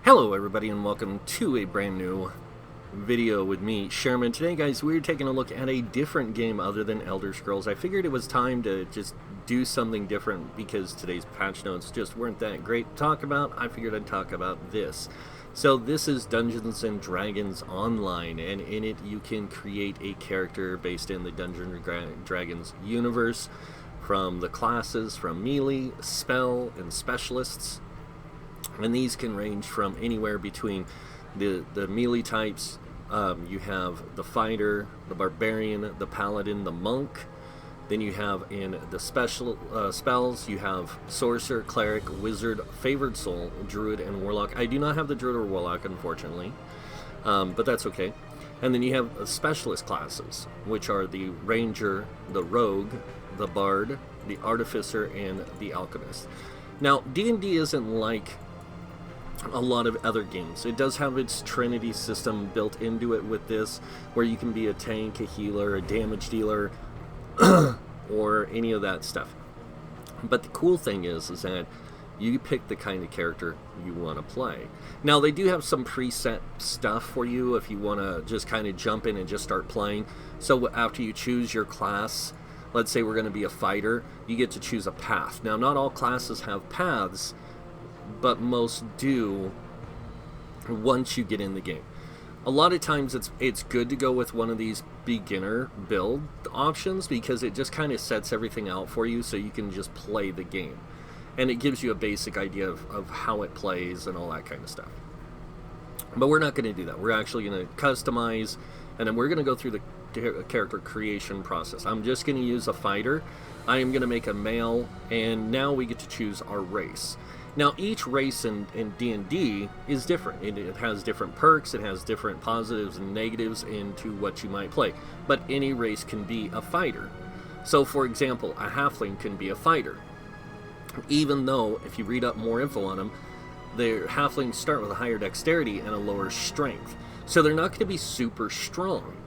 Hello everybody and welcome to a brand new video with me, Sherman. Today guys, we're taking a look at a different game other than Elder Scrolls. I figured it was time to just do something different because today's patch notes just weren't that great to talk about. I figured I'd talk about this. So this is Dungeons and Dragons Online, and in it you can create a character based in the Dungeons and Dragons universe, from the classes, from melee, spell, and specialists. And these can range from anywhere between the melee types. You have the fighter, the barbarian, the paladin, the monk. Then you have in the special spells, you have sorcerer, cleric, wizard, favored soul, druid, and warlock. I do not have the druid or warlock, unfortunately, but that's okay. And then you have specialist classes, which are the ranger, the rogue, the bard, the artificer, and the alchemist. Now, D&D isn't like a lot of other games. It does have its Trinity system built into it with this, where you can be a tank, a healer, a damage dealer, or any of that stuff. But the cool thing is that you pick the kind of character you want to play. Now, they do have some preset stuff for you if you want to just kind of jump in and just start playing. So after you choose your class, let's say we're going to be a fighter, you get to choose a path. Now, not all classes have paths, but most do once you get in the game. A lot of times it's good to go with one of these beginner build options because it just kind of sets everything out for you so you can just play the game. And it gives you a basic idea of how it plays and all that kind of stuff. But we're not going to do that. We're actually going to customize, and then we're going to go through the character creation process. I'm just going to use a fighter. I am going to make a male, and now we get to choose our race. Now, each race in D&D is different. It has different perks, it has different positives and negatives into what you might play. But any race can be a fighter. So, for example, a halfling can be a fighter. Even though, if you read up more info on them, their halflings start with a higher dexterity and a lower strength. So they're not going to be super strong,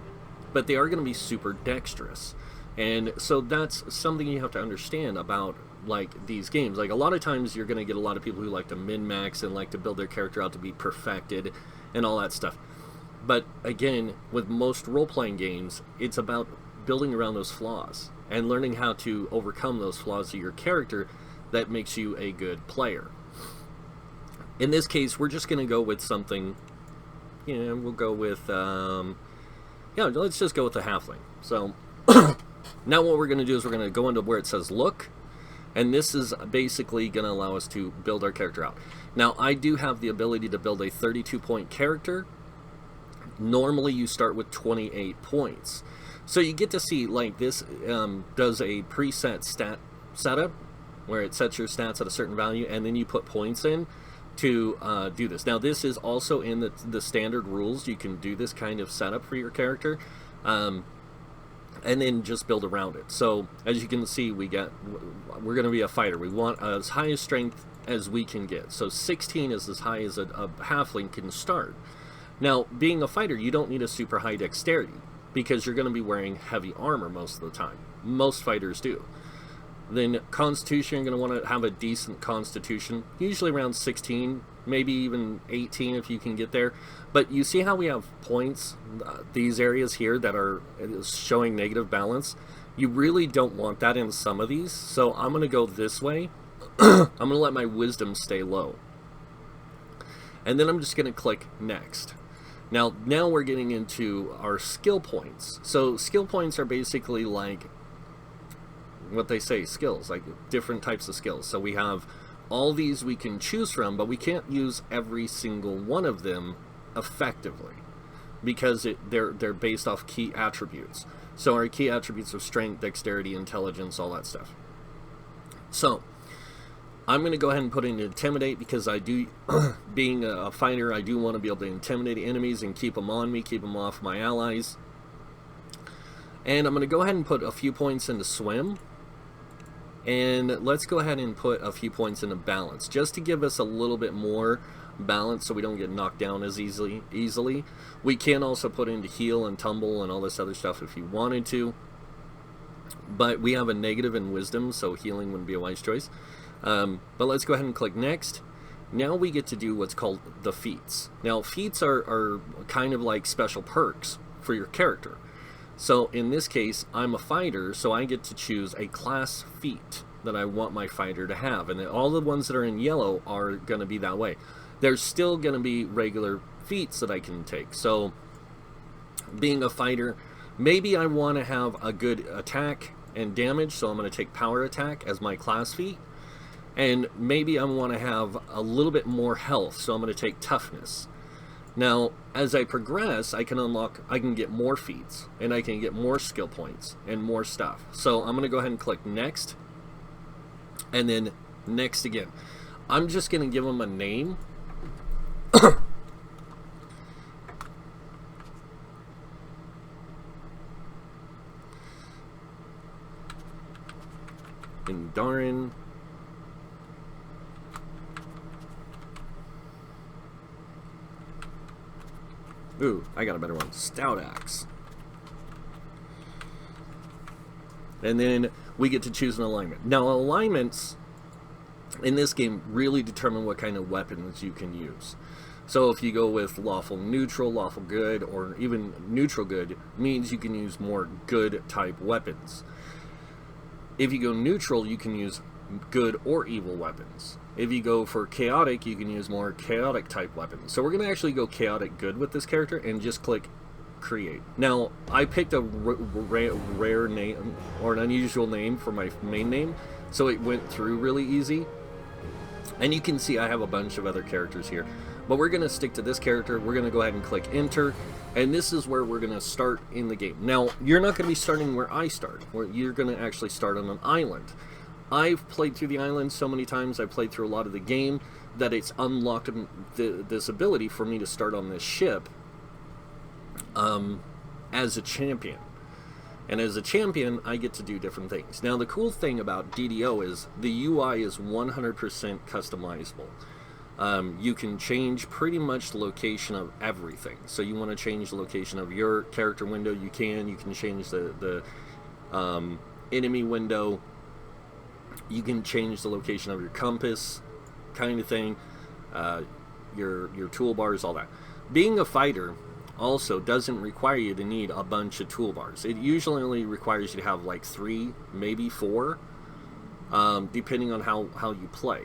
but they are going to be super dexterous. And so that's something you have to understand about like these games. Like a lot of times you're going to get a lot of people who like to min-max and like to build their character out to be perfected and all that stuff. But again, with most role-playing games, it's about building around those flaws and learning how to overcome those flaws of your character that makes you a good player. In this case, we're just going to go with something, we'll go with, let's just go with the halfling. So now what we're going to do is we're going to go into where it says look, and this is basically going to allow us to build our character out. Now, I do have the ability to build a 32-point character. Normally, you start with 28 points. So you get to see, like, this does a preset stat setup, where it sets your stats at a certain value, and then you put points in to do this. Now, this is also in the standard rules. You can do this kind of setup for your character. And then just build around it. So as you can see, we're going to be a fighter. We want as high a strength as we can get. So 16 is as high as a halfling can start. Now, being a fighter, you don't need a super high dexterity because you're going to be wearing heavy armor most of the time. Most fighters do. Then constitution, you're going to want to have a decent constitution, usually around 16, maybe even 18 if you can get there. But you see how we have points, these areas here that are showing negative balance? You really don't want that in some of these, so I'm going to go this way. I'm going to let my wisdom stay low. And then I'm just going to click next. Now we're getting into our skill points. So skill points are basically like what they say, skills, like different types of skills. So we have all these we can choose from, but we can't use every single one of them effectively because they're based off key attributes. So our key attributes are strength, dexterity, intelligence, all that stuff. So I'm going to go ahead and put in intimidate because I do, being a fighter, I do want to be able to intimidate enemies and keep them on me, keep them off my allies. And I'm going to go ahead and put a few points into swim. And let's go ahead and put a few points into balance, just to give us a little bit more balance so we don't get knocked down as easily. We can also put into heal and tumble and all this other stuff if you wanted to. But we have a negative in wisdom, so healing wouldn't be a wise choice. But let's go ahead and click next. Now we get to do what's called the feats. Now, feats are kind of like special perks for your character. So in this case, I'm a fighter, so I get to choose a class feat that I want my fighter to have. And all the ones that are in yellow are going to be that way. There's still going to be regular feats that I can take. So being a fighter, maybe I want to have a good attack and damage, so I'm going to take power attack as my class feat. And maybe I want to have a little bit more health, so I'm going to take toughness. Now, as I progress, I can get more feats, and I can get more skill points, and more stuff. So I'm going to go ahead and click next, and then next again. I'm just going to give them a name. And Darren. Ooh, I got a better one. Stout Axe. And then we get to choose an alignment. Now, alignments in this game really determine what kind of weapons you can use. So if you go with lawful neutral, lawful good, or even neutral good, means you can use more good type weapons. If you go neutral, you can use good or evil weapons. If you go for chaotic, you can use more chaotic type weapons. So we're going to actually go chaotic good with this character and just click create. Now, I picked a rare name or an unusual name for my main name, so it went through really easy. And you can see I have a bunch of other characters here. But we're going to stick to this character. We're going to go ahead and click enter. And this is where we're going to start in the game. Now, you're not going to be starting where I start. You're going to actually start on an island. I've played through the island so many times, I've played through a lot of the game, that it's unlocked this ability for me to start on this ship as a champion. And as a champion, I get to do different things. Now, the cool thing about DDO is the UI is 100% customizable. You can change pretty much the location of everything. So you want to change the location of your character window, you can change the enemy window. You can change the location of your compass, kind of thing, your toolbars, all that. Being a fighter also doesn't require you to need a bunch of toolbars. It usually only requires you to have like 3, maybe 4, depending on how you play.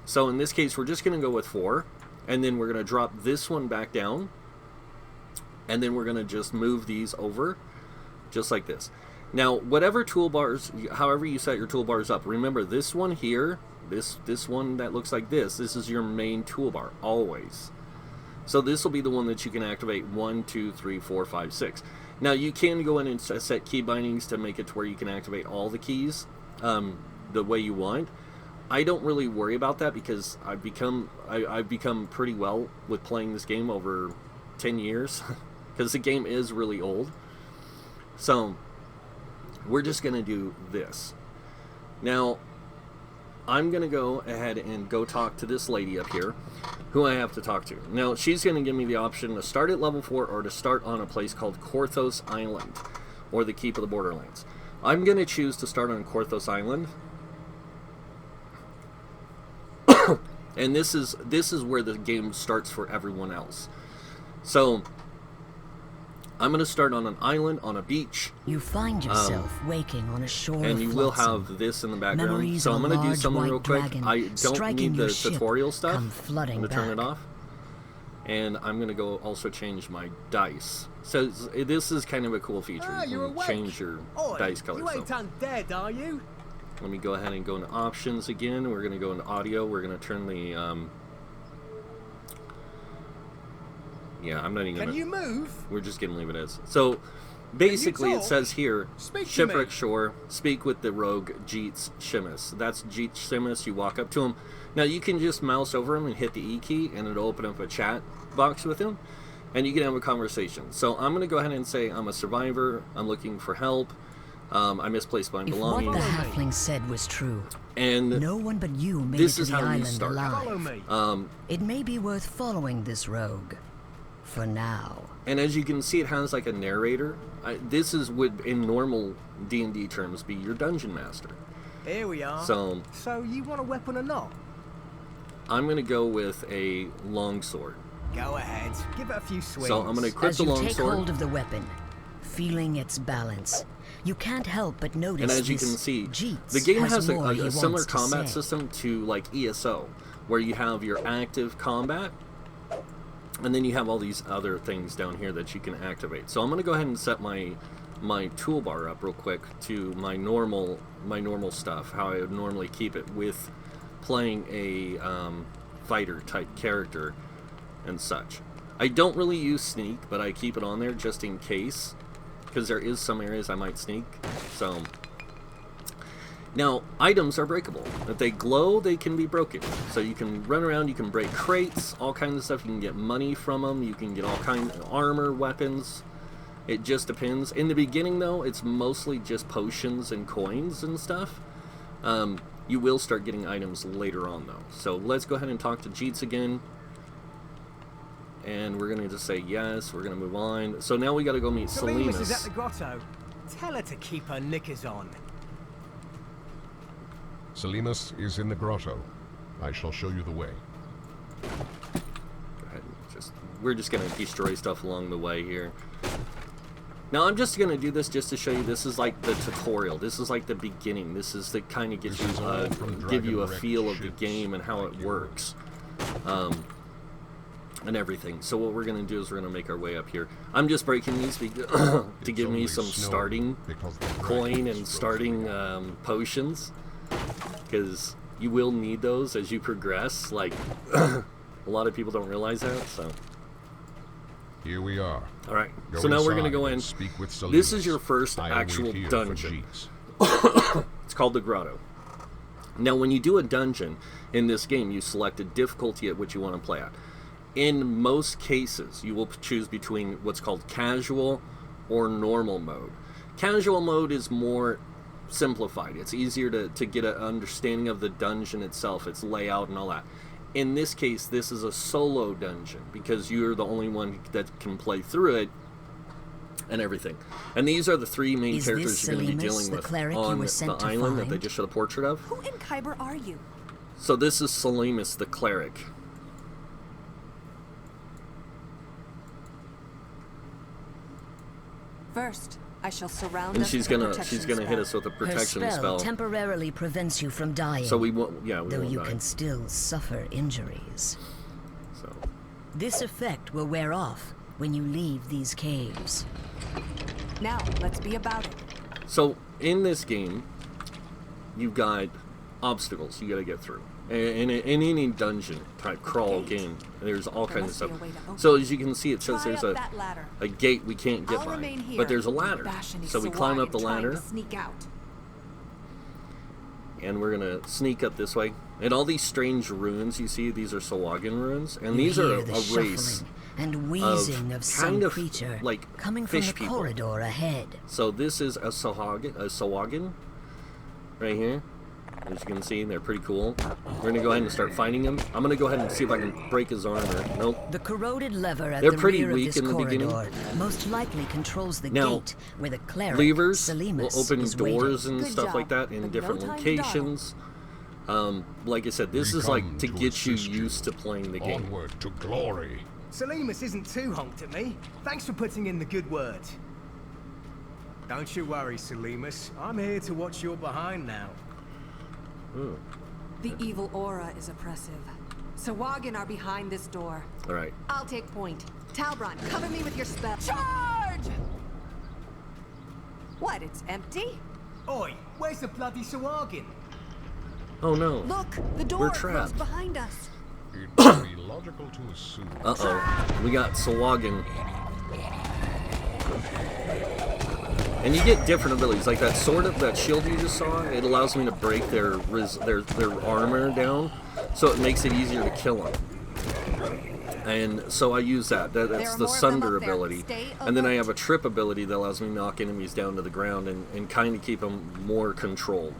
So in this case, we're just going to go with 4, and then we're going to drop this one back down, and then we're going to just move these over, just like this. Now, whatever toolbars, however you set your toolbars up, remember this one here, this one that looks like this is your main toolbar, always. So this will be the one that you can activate 1, 2, 3, 4, 5, 6. Now, you can go in and set key bindings to make it to where you can activate all the keys the way you want. I don't really worry about that because I've become pretty well with playing this game over 10 years because the game is really old. So we're just going to do this. Now, I'm going to go ahead and go talk to this lady up here, who I have to talk to. Now, she's going to give me the option to start at level 4 or to start on a place called Grotto's Island, or the Keep of the Borderlands. I'm going to choose to start on Grotto's Island. And this is where the game starts for everyone else. So I'm going to start on an island, on a beach. You find yourself waking on a shore and you of will flotsam. have this in the background. Memories So I'm going to do large something real white quick. dragon I don't striking need your the ship tutorial stuff. come I'm flooding going to turn it back. off. And I'm going to go also change my dice. So this is kind of a cool feature. You you're can awake. change your dice color. You ain't So undead, are you? let me go ahead and go into options again. We're going to go into audio. We're going to turn the... yeah, I'm not even going to... Can you move? We're just going to leave it as. So basically it talk? says here, Speak to shipwreck me. shore, speak with the rogue Jeets Shimus. That's Jeets Shimus. You walk up to him. Now you can just mouse over him and hit the E key and it'll open up a chat box with him and you can have a conversation. So I'm going to go ahead and say I'm a survivor. I'm looking for help. I misplaced my If what belongings. the halfling said was true, And no one but you made this it is to the how you island start. Follow alive. me. It may be worth following this rogue. For now. And as you can see, it has like a narrator. This is would in normal D&D terms be your dungeon master. Here we are. So you want a weapon or not? I'm going to go with a longsword. Go ahead, give it a few swings. So I'm going to equip As the you take longsword. hold of the weapon, feeling its balance, you can't help but notice. And as you can this see, Jeets the game has more he a similar wants to combat say. system to like ESO, where you have your active combat, and then you have all these other things down here that you can activate. So I'm going to go ahead and set my toolbar up real quick to my normal stuff, how I would normally keep it with playing a fighter type character and such. I don't really use sneak, but I keep it on there just in case, because there is some areas I might sneak. So now items are breakable. If they glow, they can be broken. So you can run around, you can break crates, all kinds of stuff. You can get money from them. You can get all kinds of armor, weapons. It just depends. In the beginning, though, it's mostly just potions and coins and stuff. You will start getting items later on, though. So let's go ahead and talk to Jeets again. And we're going to just say yes. We're going to move on. So now we got to go meet Salinas is at Salinas. the grotto. Tell her to keep her knickers on. Salinas is in the grotto. I shall show you the way. Go ahead and we're just going to destroy stuff along the way here. Now I'm just going to do this just to show you. This is like the tutorial. This is like the beginning. This is the kind of give you a feel of the game and how it works. And everything. So what we're going to do is we're going to make our way up here. I'm just breaking these to give me some starting coin and starting potions, because you will need those as you progress. Like a lot of people don't realize that. So Here we are. all right. Go So now we're going to inside go and in. speak with This Salinas. is your first I await actual here for dungeon. Jeets. It's called the Grotto. Now, when you do a dungeon in this game, you select a difficulty at which you want to play at. In most cases, you will choose between what's called casual or normal mode. Casual mode is more simplified. It's easier to get an understanding of the dungeon itself, its layout and all that. In this case, this is a solo dungeon because you're the only one that can play through it and everything. And these are the three main Is characters this you're going to be Salinas, dealing the with cleric you on were the sent to island that they find? just showed a portrait of. Who in Kyber are you? So this is Salinas, the cleric. First, I shall surround And us she's with a gonna protection hit spell. us with a Her protection spell temporarily prevents you from dying, So we won't, yeah, we though won't you die. can still suffer injuries. So This effect will wear off when you leave these caves. Now, let's be about it. So in this game, you've got obstacles you got to get through. In any dungeon type crawl game, there's all There kinds of must be stuff. a way to open So as you can see, it says Try there's up that ladder. a gate we can't get I'll by, remain here but there's a and ladder. bash any So we climb up the Sawagan trying ladder, to sneak out. and we're gonna sneak up this way. And all these strange ruins you see, these are Sawagan ruins, and You these are hear a the race. shuffling and wheezing of some kind of creature like coming from fish the people. corridor ahead. So this is a Sawagan right here. As you can see, they're pretty cool. We're gonna go ahead and start fighting him. I'm gonna go ahead and see if I can break his armor. Nope. The corroded lever at They're the pretty rear weak of this in the beginning. corridor most likely controls the Now, gate where the cleric Levers Salinas will open is doors waiting. and Good stuff job, like that in but different no time to locations. Like I said, this We is like come to to get you assist you. used to playing the game. Onward to glory. Salinas isn't too honked at me. Thanks for putting in the good word. Don't you worry, Salinas. I'm here to watch your behind now. Ooh. The evil aura is oppressive. Sawagan are behind this door. All right. I'll take point. Talbron, cover me with your spell. Charge! What, it's empty? Oi, where's the bloody Sawagan? Oh no. Look, the door We're closed trapped. behind us. It would be logical to assume. Uh-oh. We got Sawagan. And you get different abilities, like that sword of that shield you just saw. It allows me to break their armor down, so it makes it easier to kill them. And so I use that. That's There are the more of them sunder up there. ability. Stay And then I alert. have a trip ability that allows me to knock enemies down to the ground and kind of keep them more controlled.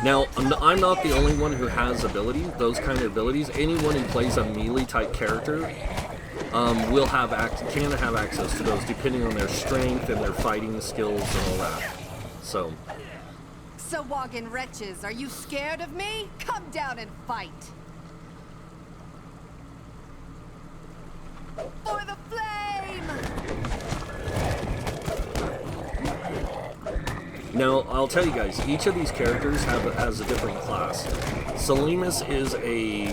Now, I'm not the only one who has abilities, those kind of abilities. Anyone who plays a melee type character can have access to those depending on their strength and their fighting skills and all that. So, Sawagan wretches, are you scared of me? Come down and fight. For the flame! Now, I'll tell you guys, each of these characters has a different class. Selimus is a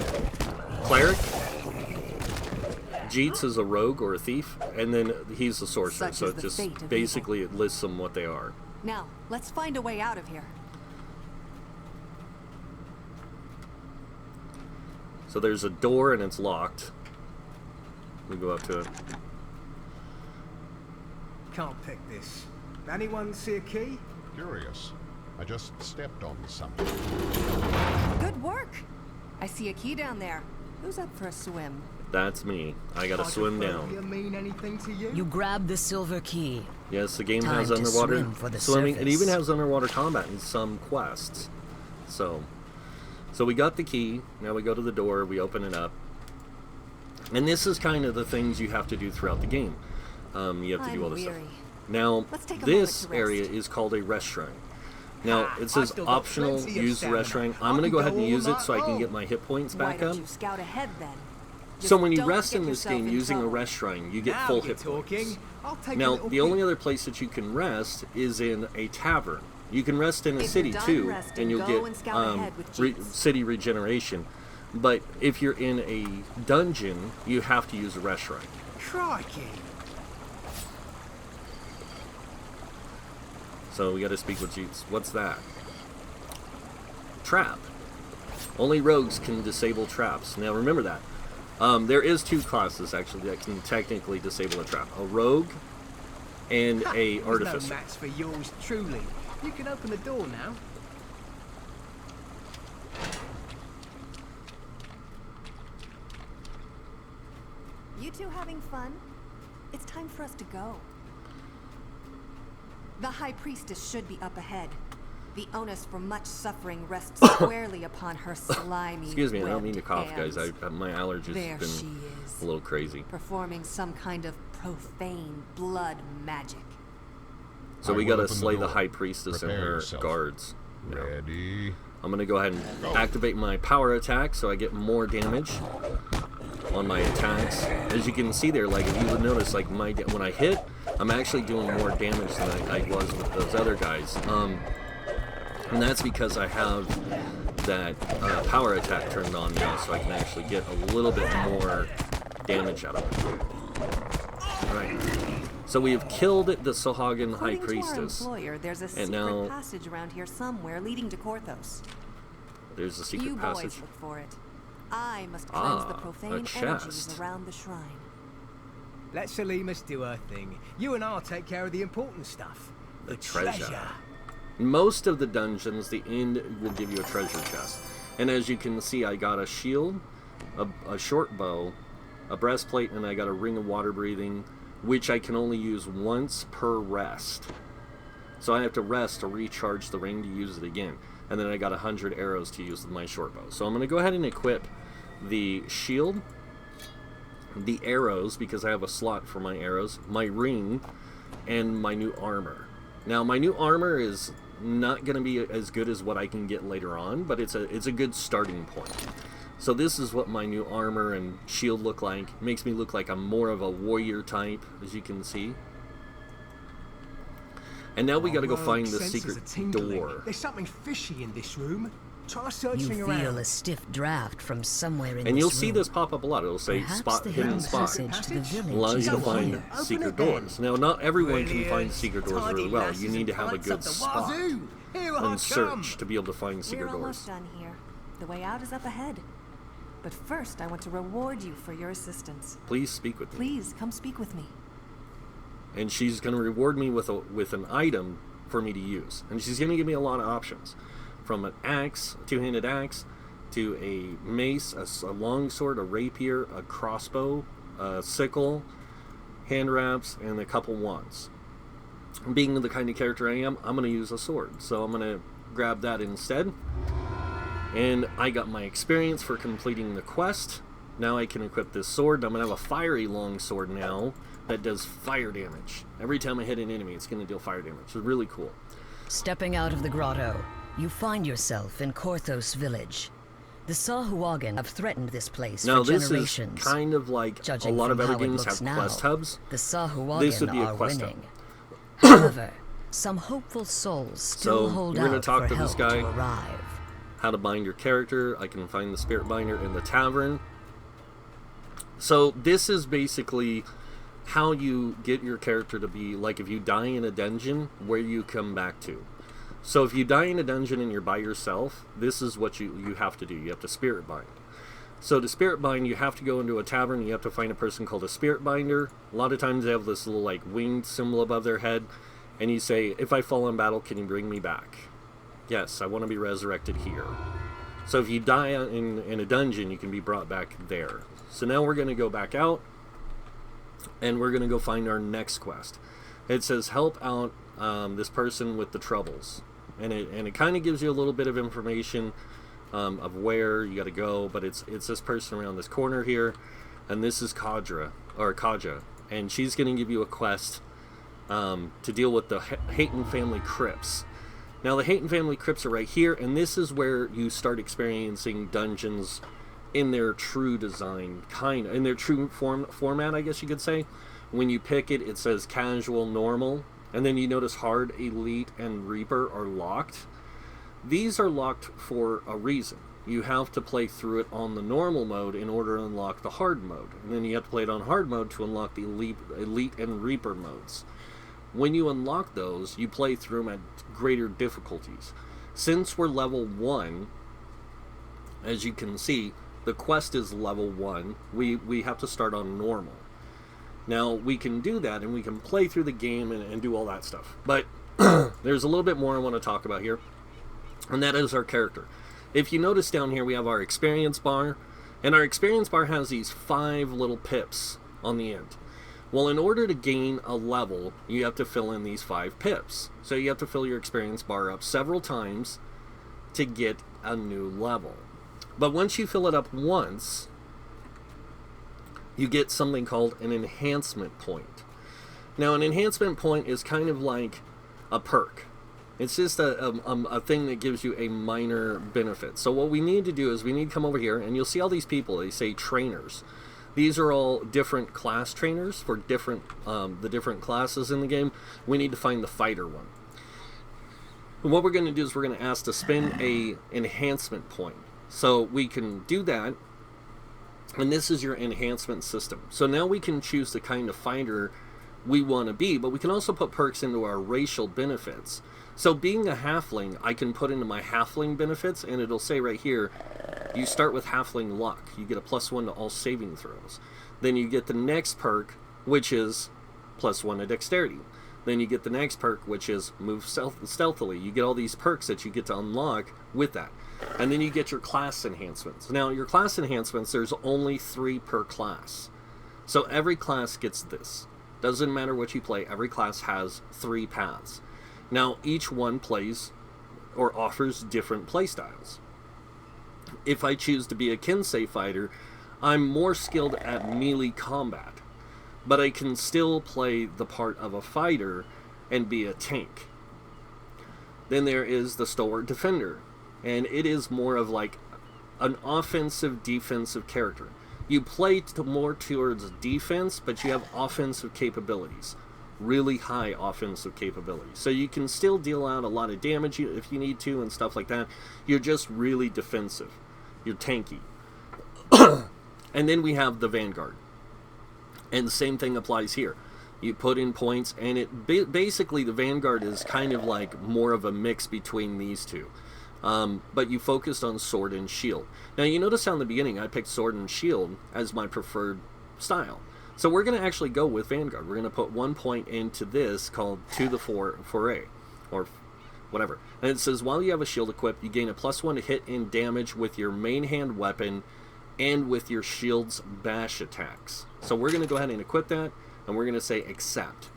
cleric, Jeets is a rogue or a thief, and then he's a sorcerer, so it just basically it lists them what they are. Now, let's find a way out of here. So there's a door and it's locked. We go up to it. Can't pick this. Anyone see a key? Curious. I just stepped on something. Good work! I see a key down there. Who's up for a swim? That's me. I gotta swim down. Mean anything to you? You grab the silver key. Yes, the game Time has to underwater swim for the swimming. It surface. even has underwater combat in some quests. So we got the key. Now we go to the door. We open it up. And this is kind of the things you have to do throughout the game. You have to do all this stuff. Now, this area is called a rest shrine. Now, it says optional, use the rest shrine. I'm going to go ahead and use it so I can get my hit points back up. Why don't you scout ahead then? So when you rest in this game using a rest shrine, you get full hit points. Now, the only other place that you can rest is in a tavern. You can rest in a city too, and you'll get city regeneration. But if you're in a dungeon, you have to use a rest shrine. Crikey. So we got to speak with Jeets. What's that? Trap. Only rogues can disable traps. Now remember that. There is two classes actually that can technically disable a trap: a rogue and a artificer. There's no match for yours, truly. You can open the door now. You two having fun? It's time for us to go. The High Priestess should be up ahead. The onus for much suffering rests squarely upon her slimy, Excuse me, I don't webbed mean to cough, hands. guys. My allergies There have been she is, a little crazy. performing some kind of profane blood magic. So we I will gotta open the slay the door. High Priestess and Prepare her yourself. guards. Now, Ready? I'm gonna go ahead and activate my power attack so I get more damage on my attacks. As you can see there, like if you would notice, like when I hit, I'm actually doing more damage than I was with those other guys. And that's because I have that power attack turned on now, so I can actually get a little bit more damage out of it. Alright. So we have killed the Sahagin High According Priestess. to our employer, there's a And secret now passage around here somewhere leading to Korthos. there's a secret You passage. boys look for it. I must cleanse the Ah, profane a energies chest. around the shrine. Let Selimus do her thing. You and I'll take care of the important stuff. The treasure. Most of the dungeons, the end will give you a treasure chest. And as you can see, I got a shield, a short bow, a breastplate, and I got a ring of water breathing, which I can only use once per rest. So I have to rest to recharge the ring to use it again. And then I got 100 arrows to use with my short bow. So I'm going to go ahead and equip the shield, the arrows, because I have a slot for my arrows, my ring, and my new armor. Now, my new armor is not going to be as good as what I can get later on, but it's a good starting point. So this is what my new armor and shield look like. It makes me look like I'm more of a warrior type, as you can see. And now we got to go find the secret door. There's something fishy in this room. Try You searching feel around. a stiff draft from somewhere in And this you'll see room. this pop up a lot. It'll say Perhaps spot the hidden hidden spot. passage to the village Allows you is to over find here. Open secret it then. doors. Now, not everyone can Brilliant. find secret doors Tidy really well. lasses You need to and have a pints up good the spot wazoo. Here I and come. search to be able to find We're secret almost doors. done here. The way out is up ahead. But first, I want to reward you for your assistance. Please speak with me. Please come speak with me. And she's going to reward me with an item for me to use. And she's going to give me a lot of options. From an axe, a two-handed axe, to a mace, a longsword, a rapier, a crossbow, a sickle, hand wraps, and a couple wands. Being the kind of character I am, I'm going to use a sword. So I'm going to grab that instead. And I got my experience for completing the quest. Now I can equip this sword. I'm going to have a fiery longsword now that does fire damage. Every time I hit an enemy, it's going to deal fire damage. It's really cool. Stepping out of the grotto, you find yourself in Korthos village. The Sahuagin have threatened this place Now for this is generations. kind of like a Judging lot of from other how it games looks have now, quest hubs. The This Sahuagin would be a are quest hub. winning. However, some hopeful souls still So, hold we're gonna out talk for to this help guy. to arrive. How to bind your character. I can find the spirit binder in the tavern. So this is basically how you get your character to be like if you die in a dungeon, where you come back to. So if you die in a dungeon and you're by yourself, this is what you have to do. You have to spirit bind. So to spirit bind, you have to go into a tavern. You have to find a person called a spirit binder. A lot of times they have this little like winged symbol above their head, and you say, if I fall in battle, can you bring me back? Yes, I want to be resurrected here. So if you die in a dungeon, you can be brought back there. So now we're going to go back out, and we're going to go find our next quest. It says help out this person with the troubles, and it kind of gives you a little bit of information of where you got to go. But it's this person around this corner here, and this is Kaja, and she's going to give you a quest to deal with the Hayton family crypts. Now the Hayton family crypts are right here, and this is where you start experiencing dungeons in their true design, in their true format, I guess you could say. When you pick it, it says casual, normal, and then you notice hard, elite, and reaper are locked. These are locked for a reason. You have to play through it on the normal mode in order to unlock the hard mode, and then you have to play it on hard mode to unlock the elite and reaper modes. When you unlock those, you play through them at greater difficulties. Since we're level 1, as you can see, the quest is level 1. We have to start on normal. Now, we can do that, and we can play through the game and do all that stuff. But there's a little bit more I want to talk about here, and that is our character. If you notice down here, we have our experience bar, and our experience bar has these 5 little pips on the end. Well, in order to gain a level, you have to fill in these 5 pips. So you have to fill your experience bar up several times to get a new level. But once you fill it up once, you get something called an enhancement point. Now, an enhancement point is kind of like a perk. It's just a thing that gives you a minor benefit. So what we need to do is we need to come over here, and you'll see all these people. They say trainers. These are all different class trainers for the different classes in the game. We need to find the fighter one. And what we're going to do is we're going to ask to spend a enhancement point. So we can do that, and this is your enhancement system. So now we can choose the kind of fighter we want to be, but we can also put perks into our racial benefits. So being a halfling, I can put into my halfling benefits, and it'll say right here, you start with halfling luck. You get a +1 to all saving throws. Then you get the next perk, which is +1 to dexterity. Then you get the next perk, which is move stealthily. You get all these perks that you get to unlock with that. And then you get your class enhancements. Now, your class enhancements, there's only 3 per class. So every class gets this. Doesn't matter what you play, every class has 3 paths. Now, each one plays or offers different playstyles. If I choose to be a Kensei fighter, I'm more skilled at melee combat, but I can still play the part of a fighter and be a tank. Then there is the stalwart defender, and it is more of like an offensive defensive character. You play more towards defense, but you have offensive capabilities. Really high offensive capabilities. So you can still deal out a lot of damage if you need to and stuff like that. You're just really defensive. You're tanky. And then we have the Vanguard. And the same thing applies here. You put in points, and basically the Vanguard is kind of like more of a mix between these two. But you focused on sword and shield. Now you notice how in the beginning I picked sword and shield as my preferred style. So we're going to actually go with Vanguard. We're going to put 1 point into this called To the Foray, or whatever. And it says, while you have a shield equipped, you gain a +1 to hit and damage with your main hand weapon and with your shield's bash attacks. So we're going to go ahead and equip that, and we're going to say accept.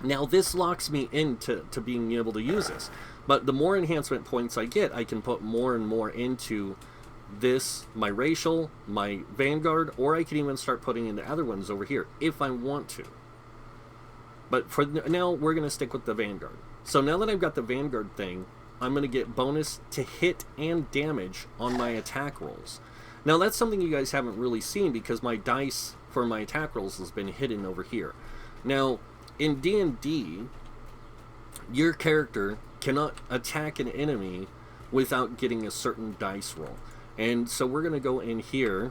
Now this locks me into being able to use this. But the more enhancement points I get, I can put more and more into this, my racial, my Vanguard, or I can even start putting in the other ones over here if I want to. But for now, we're going to stick with the Vanguard. So now that I've got the Vanguard thing I'm going to get bonus to hit and damage on my attack rolls. Now that's something you guys haven't really seen because my dice for my attack rolls has been hidden over here. Now in D&D, your character cannot attack an enemy without getting a certain dice roll. And so we're going to go in here.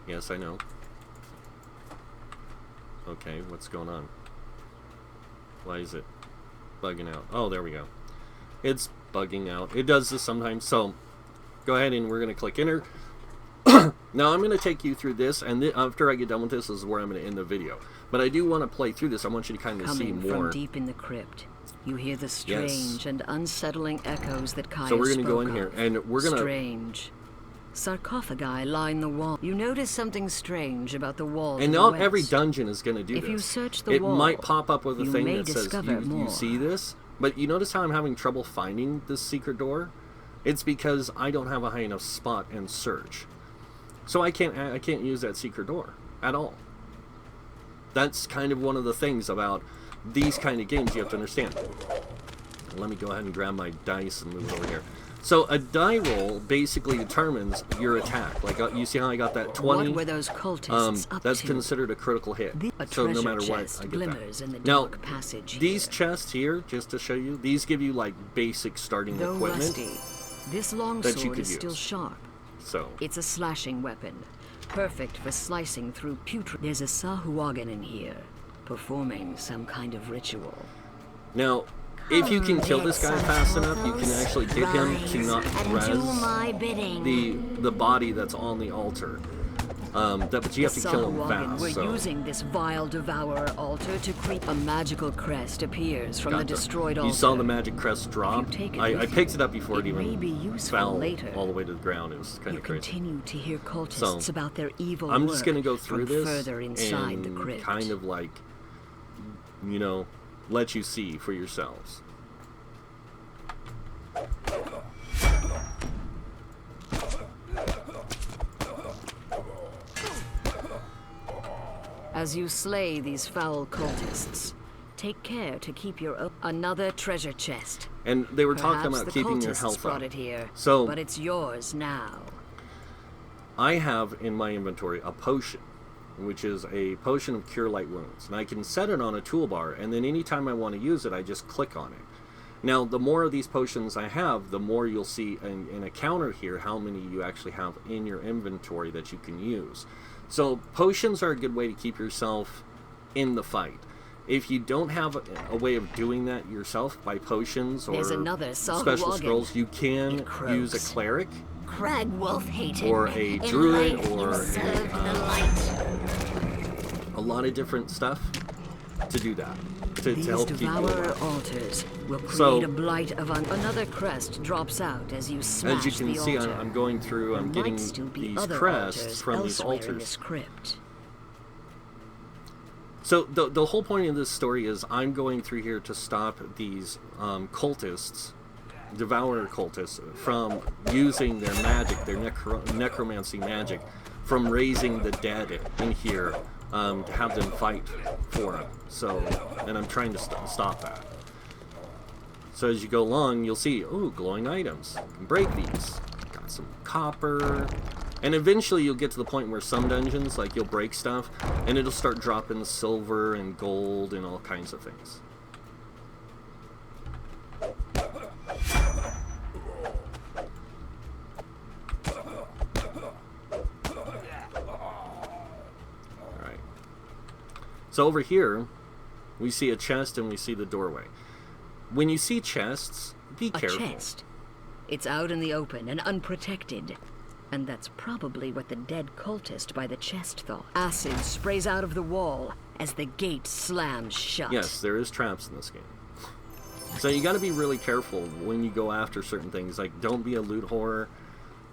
Yes, I know. Okay, what's going on? Why is it bugging out? Oh, there we go. It's bugging out. It does this sometimes. So go ahead and we're going to click enter. Now I'm going to take you through this, and after I get done with this is where I'm going to end the video. But I do want to play through this. I want you to kind of see more. Coming from deep in the crypt, you hear the strange and unsettling echoes that Kaya So we're going to go in spoke here, of. and we're going to... Strange. Sarcophagi line the wall. You notice something strange about the wall. And not every dungeon is going to do this. If you search the it wall, might pop up with a you thing may that says, discover you more. see this? But you notice how I'm having trouble finding this secret door? It's because I don't have a high enough spot and search. So I can't use that secret door at all. That's kind of one of the things about these kind of games you have to understand. Let me go ahead and grab my dice and move it over here. So a die roll basically determines your attack. Like you see how I got that 20? What were those cultists up That's to? considered a critical hit. A So no treasure matter what, chest I get glimmers that. in the Now, dark passage these here. chests here, just to show you, these give you like basic starting Though equipment. rusty, this that you longsword could is still use. sharp. So It's a slashing weapon, perfect for slicing through putrid. There's a Sahuagin in here, performing some kind of ritual. now, if you can kill this guy fast enough, you can actually get him to not res the body that's on the altar. But you have to kill him fast. We're So. using this vile devourer altar to creep. A magical crest appears from the Gotcha. destroyed altar. You saw the magic crest drop. take it I with picked you, it up before it it may even be useful fell later. all the way to the ground. It was kind You of crazy. continue to hear cultists So, about their evil I'm work just going to go through from this further inside and the crypt. kind of like, you know, let you see for yourselves. As you slay these foul cultists, take care to keep your another treasure chest. And they were talking Perhaps about the keeping your cultists health brought up. it here, So but it's yours now. I have in my inventory a potion, which is a potion of cure light wounds, and I can set it on a toolbar, and then anytime I want to use it, I just click on it. Now, the more of these potions I have, the more you'll see in a counter here how many you actually have in your inventory that you can use. So potions are a good way to keep yourself in the fight. If you don't have a way of doing that yourself by potions or There's another special Sahuagin. scrolls, you can It croaks. use a cleric Cragwolf Hayton. or a In druid life you or served the light. a lot of different stuff to do that. To These help keep you devourer alive. altars will create So- a blight of another crest drops out as you smash As you can the see, altar. I'm going through, I'm There getting might still be these other crests altars from these elsewhere in altars. this crypt. So the whole point of this story is I'm going through here to stop these cultists, devourer cultists, from using their magic, their necromancy magic, from raising the dead in here to have them fight for them. So, and I'm trying to stop that. So as you go along, you'll see, ooh, glowing items. You can break these. Got some copper. And eventually you'll get to the point where some dungeons, like you'll break stuff, and it'll start dropping silver and gold and all kinds of things. Alright. So over here, we see a chest and we see the doorway. When you see chests, be A careful. chest. It's out in the open and unprotected. And that's probably what the dead cultist by the chest thought. Acid sprays out of the wall as the gate slams shut. Yes, there is traps in this game. So you got to be really careful when you go after certain things. Like, don't be a loot whore.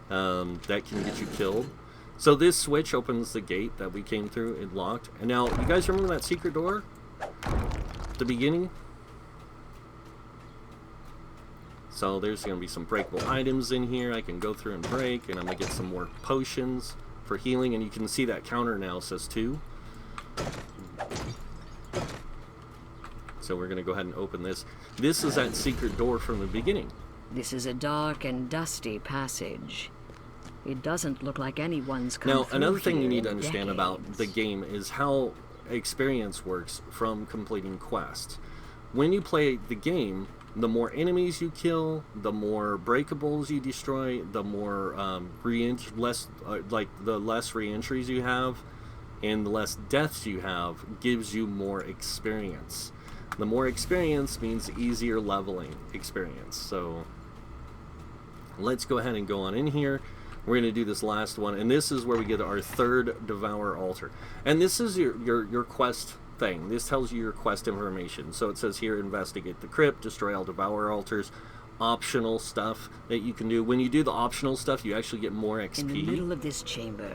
That can get you killed. So this switch opens the gate that we came through. It locked. And now, you guys remember that secret door? At the beginning? So there's going to be some breakable items in here I can go through and break. And I'm going to get some more potions for healing. And you can see that counter now says 2. So we're going to go ahead and open this. This is that secret door from the beginning. This is a dark and dusty passage. It doesn't look like anyone's come Now, through another thing here you need in to understand about the decades. game is how experience works from completing quests. When you play the game, the more enemies you kill, the more breakables you destroy, the more the less re-entries you have, and the less deaths you have gives you more experience. The more experience means easier leveling experience. So let's go ahead and go on in here. We're going to do this last one, and this is where we get our third Devour altar. And this is your quest thing. This tells you your quest information. So it says here, investigate the crypt, destroy all Devour altars, optional stuff that you can do. When you do the optional stuff, you actually get more XP. In the middle of this chamber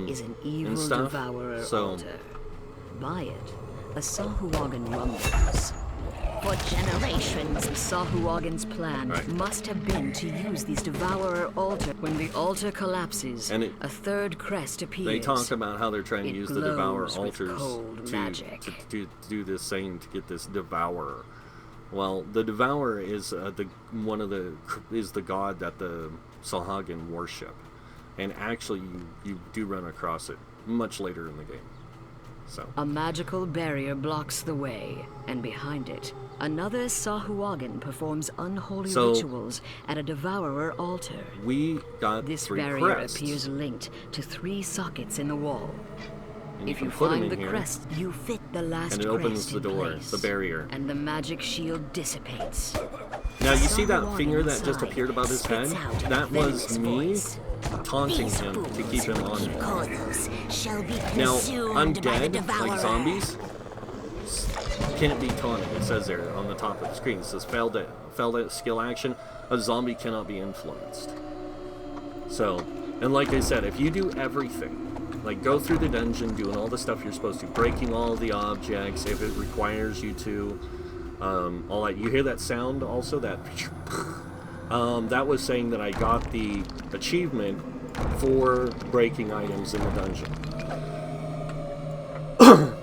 is an and evil stuff. devourer So- altar. By it, a Sahuagin rumbles. For generations, Sahuagin's plan Right. must have been to use these devourer altars. When the altar collapses, And a third crest appears. They talk about how they're trying to It use the Devour glows with altars cold to magic. do this thing to get this Devourer. Well, the Devourer is the god that the Sahuagin worship, and actually you do run across it much later in the game. So A magical barrier blocks the way, and behind it, another Sahuagin performs unholy So- rituals at a devourer altar. we got This 3 barrier crests, appears linked to 3 sockets in the wall. and you If can you put them find in the here, crest, you fit the last and it opens crest the in door, place, the barrier. and the magic shield dissipates. Now you see that Sahuagin finger that just inside appeared above his head? spits out a That was venomous me voice. taunting These him to fools keep him on who it. Kothos shall be Now, consumed by the undead, devourer. like zombies, can't be taunted. It says there on the top of the screen. It says failed at skill action. A zombie cannot be influenced. So, and like I said, if you do everything, like go through the dungeon, doing all the stuff you're supposed to, breaking all the objects if it requires you to, all that. You hear that sound also? That that was saying that I got the achievement for breaking items in the dungeon.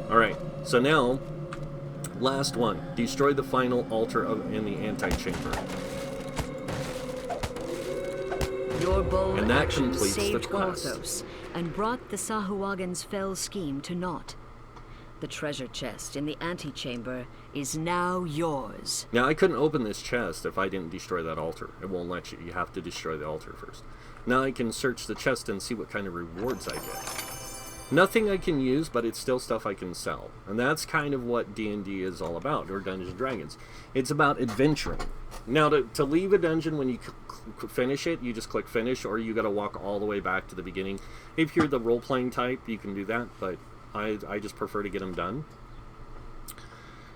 Alright, so now, last one. Destroy the final altar in the antechamber. Your bold And that action completes the saved quest. Grottos and brought the Sahuagin's fell scheme to naught. The treasure chest in the antechamber is now yours. Now, I couldn't open this chest if I didn't destroy that altar. It won't let you. You have to destroy the altar first. Now I can search the chest and see what kind of rewards I get. Nothing I can use, but it's still stuff I can sell. And that's kind of what D&D is all about, or Dungeons & Dragons. It's about adventuring. Now, to leave a dungeon when you finish it, you just click finish, or you got to walk all the way back to the beginning. If you're the role-playing type, you can do that, but I just prefer to get them done.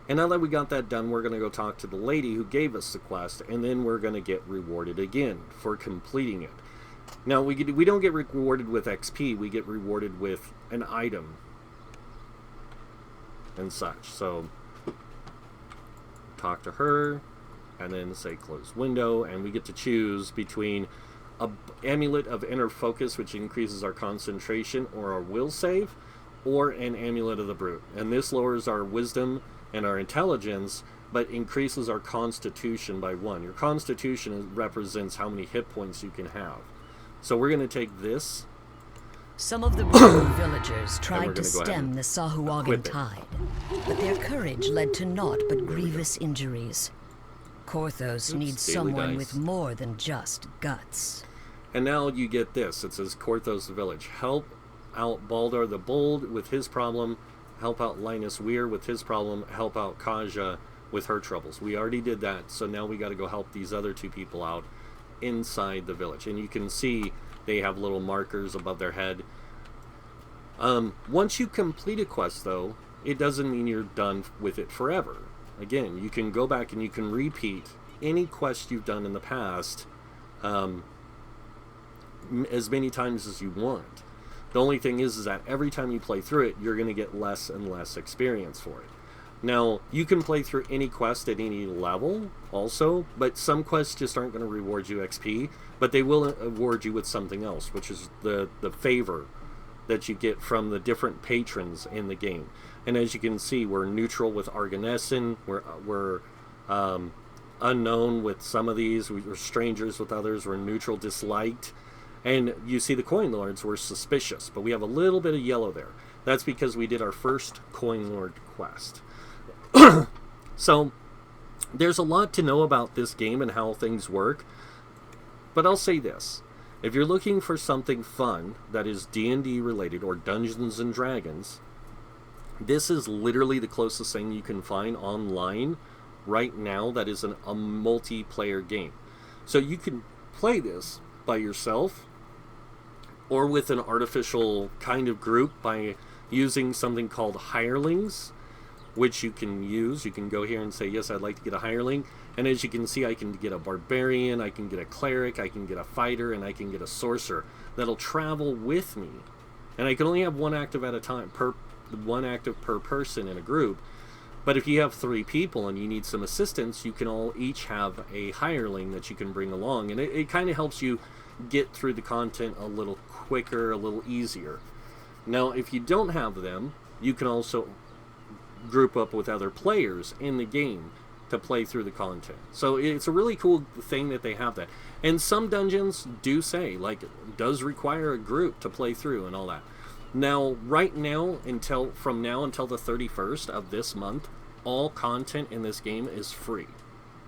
And now that we got that done, we're going to go talk to the lady who gave us the quest, and then we're going to get rewarded again for completing it. Now, we don't get rewarded with XP, we get rewarded with an item and such. So, talk to her, and then say close window, and we get to choose between a amulet of inner focus, which increases our concentration or our will save, or an amulet of the brute. And this lowers our wisdom and our intelligence, but increases our constitution by 1. Your constitution represents how many hit points you can have. So we're going to take this. Some of the brave villagers we're tried gonna to go ahead stem and the Sahuagin equip it. tide, but their courage led to naught but grievous injuries. Korthos needs daily someone dice. with more than just guts. And now you get this. It says Korthos the village. Help out Baldar the Bold with his problem. Help out Linus Weir with his problem. Help out Kaja with her troubles. We already did that, so now we got to go help these other 2 people out inside the village. And you can see they have little markers above their head. Once you complete a quest, though, it doesn't mean you're done with it forever. Again, you can go back and you can repeat any quest you've done in the past as many times as you want. The only thing is that every time you play through it, you're going to get less and less experience for it. Now, you can play through any quest at any level also, but some quests just aren't going to reward you XP, but they will reward you with something else, which is the favor that you get from the different patrons in the game. And as you can see, we're neutral with Arganesson. We're unknown with some of these. We're strangers with others. We're neutral, disliked. And you see the Coin Lords, we're suspicious. But we have a little bit of yellow there. That's because we did our first Coin Lord quest. So, there's a lot to know about this game and how things work. But I'll say this. If you're looking for something fun that is D&D related or Dungeons and Dragons, this is literally the closest thing you can find online right now that is a multiplayer game. So you can play this by yourself or with an artificial kind of group by using something called hirelings, which you can use. You can go here and say, yes, I'd like to get a hireling. And as you can see, I can get a barbarian, I can get a cleric, I can get a fighter, and I can get a sorcerer that'll travel with me. And I can only have one active at a time, one active per person in a group. But if you have 3 people and you need some assistance, you can all each have a hireling that you can bring along. And it kind of helps you get through the content a little quicker, a little easier. Now, if you don't have them, you can also group up with other players in the game to play through the content. So it's a really cool thing that they have that. And some dungeons do say, like, does require a group to play through and all that. Now, right now, from now until the 31st of this month, all content in this game is free.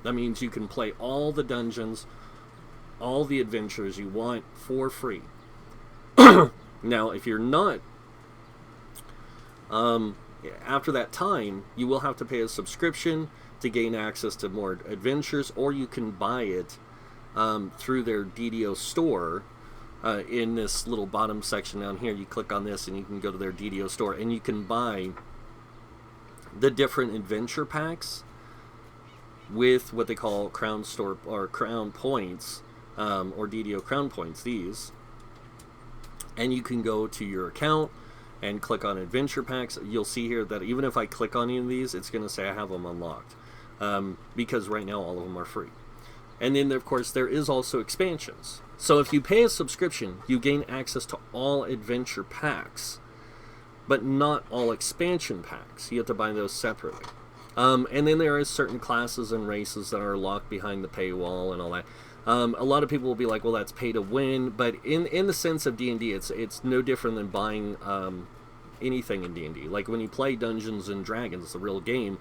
That means you can play all the dungeons, all the adventures you want for free. Now, if you're not, after that time, you will have to pay a subscription to gain access to more adventures, or you can buy it through their DDO store. In this little bottom section down here, you click on this and you can go to their DDO store and you can buy the different adventure packs with what they call crown store or crown points, or DDO crown points, these. And you can go to your account and click on adventure packs. You'll see here that even if I click on any of these, it's going to say I have them unlocked, because right now all of them are free. And then, of course, there is also expansions. So if you pay a subscription, you gain access to all adventure packs, but not all expansion packs. You have to buy those separately. And then there is certain classes and races that are locked behind the paywall and all that. A lot of people will be like, well, that's pay to win. But in the sense of D&D, it's no different than buying anything in D&D. Like when you play Dungeons and Dragons, the real game,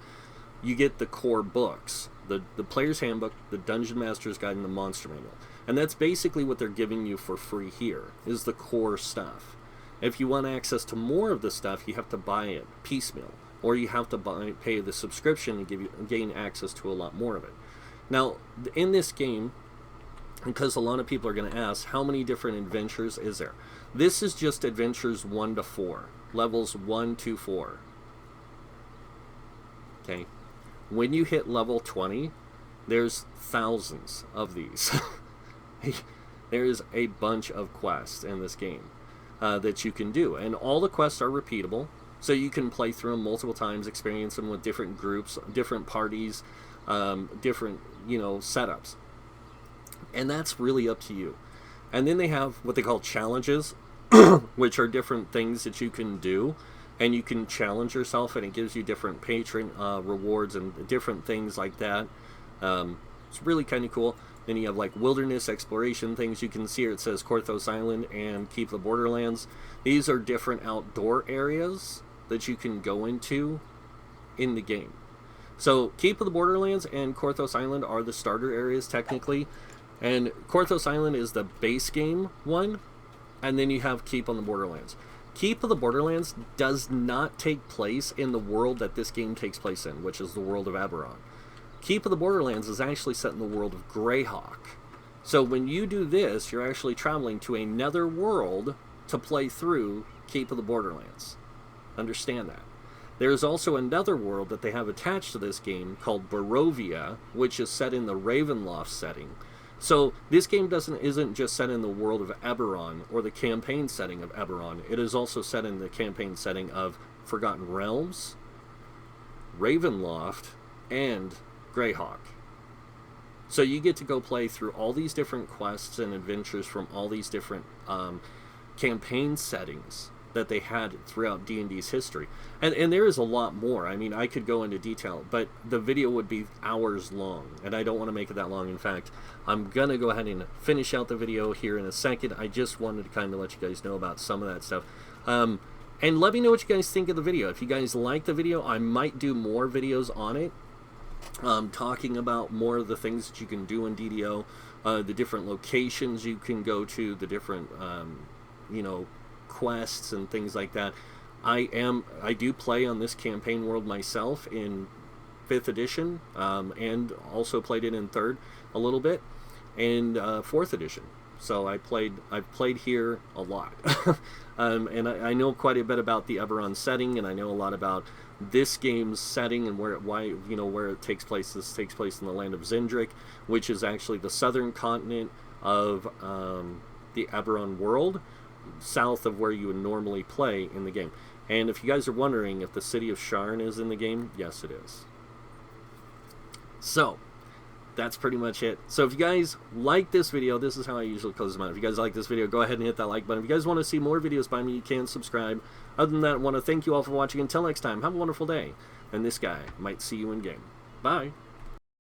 you get the core books. The Player's Handbook, the Dungeon Master's Guide, and the Monster Manual. And that's basically what they're giving you for free here, is the core stuff. If you want access to more of the stuff, you have to buy it piecemeal. Or you have to pay the subscription and gain access to a lot more of it. Now, in this game, because a lot of people are going to ask, how many different adventures is there? This is just adventures 1 to 4. Levels 1 to 4. Okay. When you hit level 20, there's thousands of these. There's a bunch of quests in this game that you can do. And all the quests are repeatable. So you can play through them multiple times, experience them with different groups, different parties, different, setups. And that's really up to you. And then they have what they call challenges, which are different things that you can do. And you can challenge yourself, and it gives you different patron rewards and different things like that. It's really kind of cool. Then you have like wilderness exploration things. You can see here it says Grotto Island and Keep the Borderlands. These are different outdoor areas that you can go into in the game. So Keep of the Borderlands and Grotto Island are the starter areas technically. And Grotto Island is the base game one. And then you have Keep on the Borderlands. Keep of the Borderlands does not take place in the world that this game takes place in, which is the world of Eberron. Keep of the Borderlands is actually set in the world of Greyhawk. So when you do this, you're actually traveling to another world to play through Keep of the Borderlands. Understand that. There's also another world that they have attached to this game called Barovia, which is set in the Ravenloft setting. So this game isn't just set in the world of Eberron or the campaign setting of Eberron. It is also set in the campaign setting of Forgotten Realms, Ravenloft, and Greyhawk. So you get to go play through all these different quests and adventures from all these different campaign settings that they had throughout D&D's history. And there is a lot more. I mean, I could go into detail, but the video would be hours long, and I don't want to make it that long. In fact, I'm going to go ahead and finish out the video here in a second. I just wanted to kind of let you guys know about some of that stuff. And let me know what you guys think of the video. If you guys like the video, I might do more videos on it, talking about more of the things that you can do in DDO, the different locations you can go to, the different, you know, quests and things like that. I do play on this campaign world myself in 5th edition, and also played it in 3rd a little bit, and 4th edition. So I've played here a lot. And I know quite a bit about the Eberron setting, and I know a lot about this game's setting and where it takes place. This takes place in the land of Zendrick, which is actually the southern continent of the Eberron world, south of where you would normally play in the game. And if you guys are wondering if the city of Sharn is in the game, yes, it is. So that's pretty much it. So if you guys like this video, this is how I usually close them out. If you guys like this video, go ahead and hit that like button. If you guys want to see more videos by me, you can subscribe. Other than that, I want to thank you all for watching. Until next time, have a wonderful day. And this guy might see you in game. Bye.